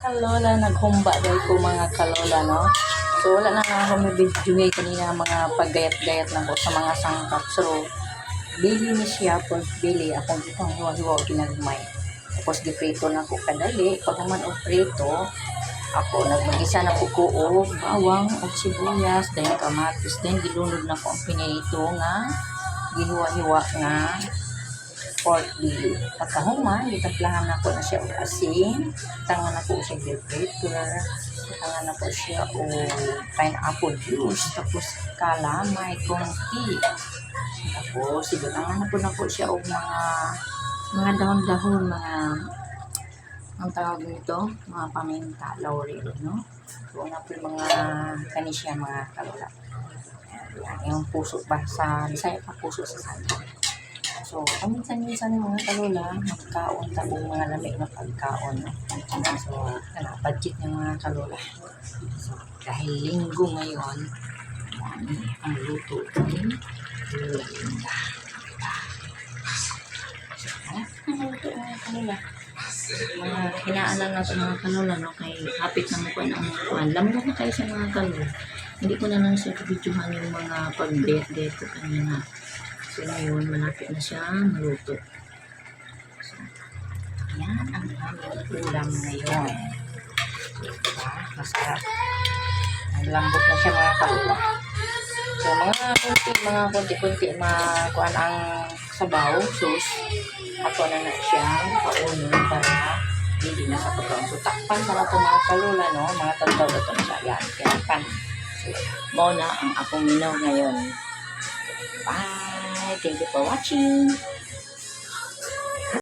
Kalola, naghumba dahil ko mga kalola, no? So, wala na nga ako may video kanina mga paggayat-gayat na ko sa mga sangkap. So, bili ni siya po, bili akong itong hiwa-hiwa ginagmay. Tapos, giprito na ko kadali. Pag naman o prito, ako nagmag-isa na po ko o bawang o sibuyas, dahil kamatis, dahil gilunod na ko ang pinito nga gihiwa-hiwa nga pork belly. Pagkahuman, gitamplahan na ko na siya o asin, tangan na ko siya pepper, tangan na ko siya o pineapple juice, tapos kalamay, konti. Tapos, sigatangan na ko siya o mga dahon-dahon, ang tawag nito, mga paminta, laurel, no? So, na po mga kanisya, mga kalola. Yung puso ba sa Bisaya pa, puso sa santa. So, paminsan-minsan yung mga kalola, magkaon tabong mga lamig na pagkaon. No? So, budget ng mga kalola. So, dahil linggo ngayon, ang luto din, Lola Linda. So, ang luto mga kalola. Mga hinaanan na ito mga kalola, no? Kay hapit na mo ang kuwan. Lamog na kayo sa mga kalola. Hindi ko na lang siya kabidyohan yung mga pag-date ko kanina. So, ngayon, malapit na siya maluto. So, yan ang aming ulam ngayon. Diba? Masarap. Ang lambot na siya mga kalula. So, mga konti-konti, kuan ang sabaw, sauce. Ako na siya, paunin para hindi na sa pagkaon. So, takpan sa nato mga kalula, no? Mga tantaw na ito na siya. Yan, takpan. So, mo na ang akong minaw ngayon. Bye! Thank you for watching.